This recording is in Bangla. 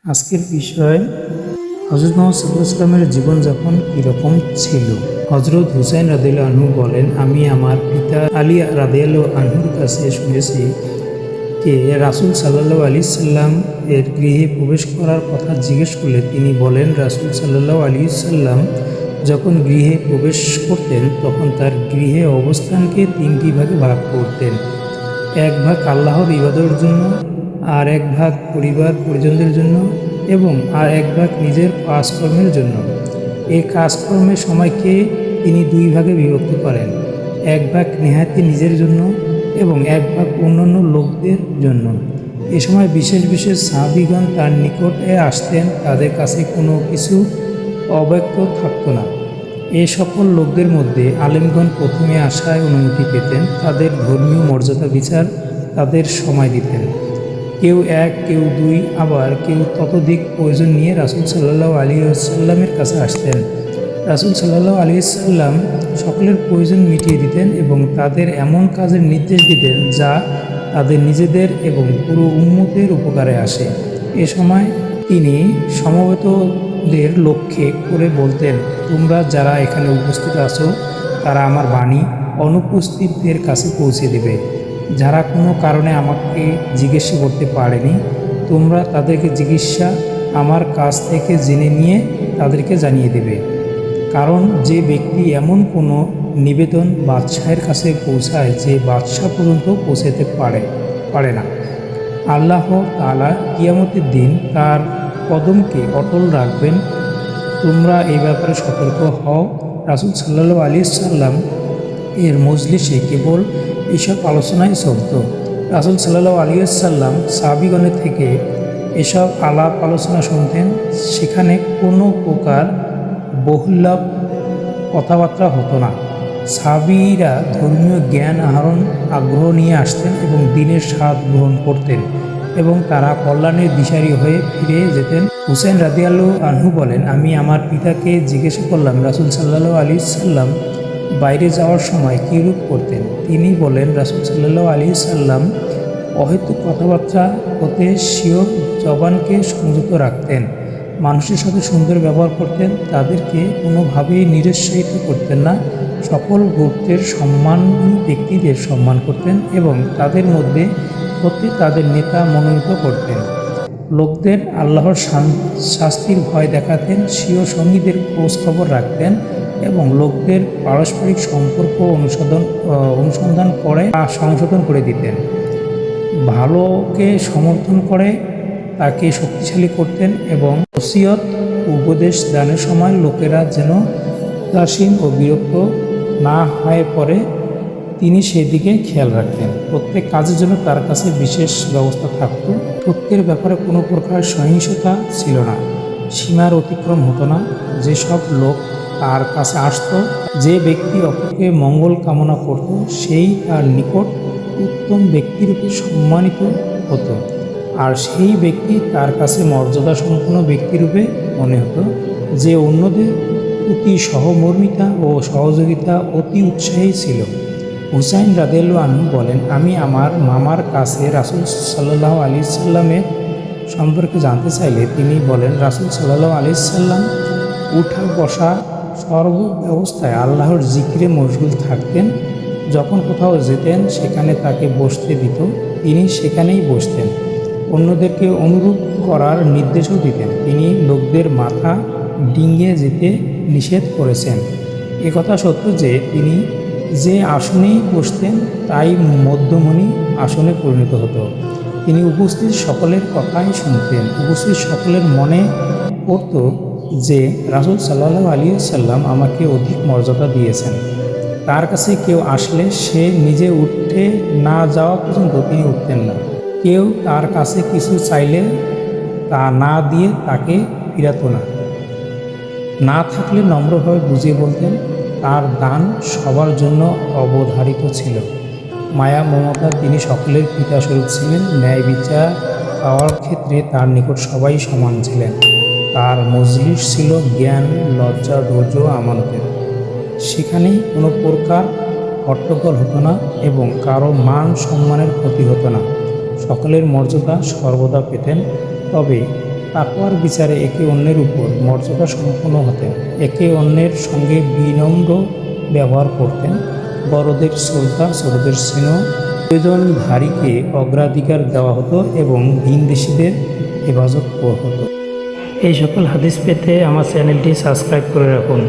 আজকের বিষয় হযরত মুহাম্মদ সাল্লাল্লাহু আলাইহি ওয়াসাল্লামের জীবনযাপন কীরকম ছিল। হযরত হুসাইন রাদিয়াল্লাহু আনহু বলেন, আমি আমার পিতা আলী রাদিয়াল্লাহু আনহুর কাছে শুনেছি যে রাসূল সাল্লাল্লাহু আলাইহি সাল্লাম এর গৃহে প্রবেশ করার কথা জিজ্ঞেস করলে তিনি বলেন, রাসূল সাল্লাল্লাহু আলাইহি সাল্লাম যখন গৃহে প্রবেশ করতেন তখন তার গৃহে অবস্থানকে তিনটি ভাগে ভাগ করতেন। এক ভাগ আল্লাহর ইবাদতের জন্য, আর এক ভাগ পরিবার পরিজনদের জন্য এবং আর এক ভাগ নিজের কাজকর্মের জন্য। এই কাজকর্মের সময়কে তিনি দুই ভাগে বিভক্ত করেন, এক ভাগ নেহাতি নিজের জন্য এবং এক ভাগ অন্যান্য লোকদের জন্য। এ সময় বিশেষ বিশেষ সাহাবীগণ তার নিকটে আসতেন, তাদের কাছে কোনো কিছু অব্যক্ত থাকতো না। এ সকল লোকদের মধ্যে আলেমগণ প্রথমে আসায় অনুমতি পেতেন, তাদের ধর্মীয় মর্যাদা বিচার তাদের সময় দিতেন। কেউ এক, কেউ দুই, আবার কেউ ততোধিক প্রয়োজন নিয়ে রাসূল সাল্লাল্লাহু আলাইহি ওয়াসাল্লামের কাছে আসতেন। রাসূল সাল্লাল্লাহু আলাইহি ওয়াসাল্লাম সকলের প্রয়োজন মিটিয়ে দিতেন এবং তাদের এমন কাজের নির্দেশ দিতেন যা তাদের নিজেদের এবং পুরো উম্মতের উপকারে আসে। এ সময় তিনি সমবেতদের লক্ষ্যে করে বলতেন, তোমরা যারা এখানে উপস্থিত আছো তারা আমার বাণী অনুপস্থিতদের কাছে পৌঁছে দেবে। যারা কোনো কারণে আমাকে জিজ্ঞাসা করতে পারেনি, তোমরা তাদেরকে জিজ্ঞাসা আমার কাছ থেকে জেনে নিয়ে তাদেরকে জানিয়ে দেবে। কারণ যে ব্যক্তি এমন কোনো নিবেদন বাদশাহের কাছে পৌঁছায় যে বাদশাহ পর্যন্ত পৌঁছাতে পারে না, আল্লাহ তাআলা কিয়ামতের দিন তার কদমকে অটল রাখবেন। তোমরা এই ব্যাপারে সতর্ক হও। রাসূল সাল্লাল্লাহু আলাইহি সাল্লাম এর মজলিসে কেবল এসব আলোচনাই চলত। রাসূল সাল্লাল্লাহু আলাইহি সাল্লাম সাহাবীগণের থেকে এসব আলাপ আলোচনা শুনতেন। সেখানে কোনো প্রকার বহুলাভ কথাবার্তা হতো না। সাহাবীরা ধর্মীয় জ্ঞান আহরণ আগ্রহ নিয়ে আসতেন এবং দ্বীনের স্বাদ গ্রহণ করতেন এবং তারা কল্যাণের দিশারি হয়ে ফিরে যেতেন। হুসাইন রাদিয়াল্লাহু আনহু বলেন, আমি আমার পিতাকে জিজ্ঞাসা করলাম রাসূল সাল্লাল্লাহু আলাইহি সাল্লাম বাইরে যাওয়ার সময় কীরূপ করতেন। তিনি বলেন, রাসূল সাল্লাল্লাহু আলাইহি সাল্লাম অহেতুক কথাবার্তা হতে স্বীয় জবানকে সংযত রাখতেন, মানুষের সাথে সুন্দর ব্যবহার করতেন, তাদেরকে কোনোভাবেই নিরুৎসাহিত করতেন না, সকল গোত্রের সম্মানী ব্যক্তিদের সম্মান করতেন এবং তাদের মধ্যে হতে তাদের নেতা মনোনীত করতেন। লোকদের আল্লাহর শাস্তির ভয় দেখাতেন, স্বীয় সঙ্গীদের খোঁজখবর রাখতেন এবং লোকদের পারস্পরিক সম্পর্ক অনুসন্ধান করে সংশোধন করে দিতেন। ভালোকে সমর্থন করে তাকে শক্তিশালী করতেন এবং ওসিয়ত উপদেশ দানের সময় লোকেরা যেন উদাসীন ও বিরক্ত না হয়ে পড়ে তিনি সেদিকে খেয়াল রাখতেন। প্রত্যেক কাজের জন্য তার কাছে বিশেষ ব্যবস্থা থাকত। প্রত্যেকের ব্যাপারে কোনো প্রকার সহিংসতা ছিল না, সীমার অতিক্রম হতো না। যেসব লোক তার কাছে আসত, যে ব্যক্তি অপরকে মঙ্গল কামনা করত, সেই তার নিকট উত্তম ব্যক্তিরূপে সম্মানিত হতো, আর সেই ব্যক্তি তার কাছে মর্যাদা সম্পন্ন ব্যক্তিরূপে মনে হতো। যে অন্যদের প্রতি সহমর্মিতা ও সহযোগিতা অতি উৎসাহী ছিল। হুসাইন রাদিয়াল্লাহু আনহু বলেন, আমি আমার মামার কাছে রাসূল সাল্লাল্লাহু আলাইহি সাল্লামের সম্পর্কে জানতে চাইলে তিনি বলেন, রাসূল সাল্লাল্লাহু আলাইহি সাল্লাম উঠা বসা সর্ব ব্যবস্থায় আল্লাহর জিকিরে মশগুল থাকতেন। যখন কোথাও যেতেন সেখানে তাকে বসতে দিত, তিনি সেখানেই বসতেন। অন্যদেরকে অনুরূপ করার নির্দেশও দিতেন। তিনি লোকদের মাথা ডিঙিয়ে যেতে নিষেধ করেছেন। একথা সত্য যে তিনি যে আসনেই বসতেন তাই মধ্যমণি আসনে পরিণত হতো। তিনি উপস্থিত সকলের কথাই শুনতেন। উপস্থিত সকলের মনে পড়ত যে রাসূল সাল্লাল্লাহু আলাইহি সাল্লাম আমাকে অধিক মর্যাদা দিয়েছেন। তার কাছে কেউ আসলে সে নিজে উঠে না যাওয়া পর্যন্ত তিনি উঠতেন না। কেউ তার কাছে কিছু চাইলে তা না দিয়ে তাকে ফিরাতো না। না থাকলে নম্রভাবে বুঝিয়ে বলতেন। তার দান সবার জন্য অবধারিত ছিল। মায়া মমতা তিনি সকলের পিতাস্বরূপ ছিলেন। ন্যায় বিচার পাওয়ার ক্ষেত্রে তার নিকট সবাই সমান ছিলেন। তার মজলিস ছিল জ্ঞান, লজ্জা, ধৈর্য, আমানতের। সেখানে কোনো প্রকার হট্টগোল হতো না এবং কারো মান সম্মানের ক্ষতি হতো না। সকলের মর্যাদা সর্বদা পেতেন। তবে তাকওয়ার বিচারে একে অন্যের উপর মর্যাদা সম্পন্ন হতেন, একে অন্যের সঙ্গে বিনম্র ব্যবহার করতেন, বড়দের শ্রদ্ধা, ছোটদের স্নেহ, প্রয়োজনধারীকে অগ্রাধিকার দেওয়া হতো এবং ভিনদেশীদের হেফাজত হতো। এই সকল হাদিস পেতে আমার চ্যানেলটি সাবস্ক্রাইব করে রাখুন।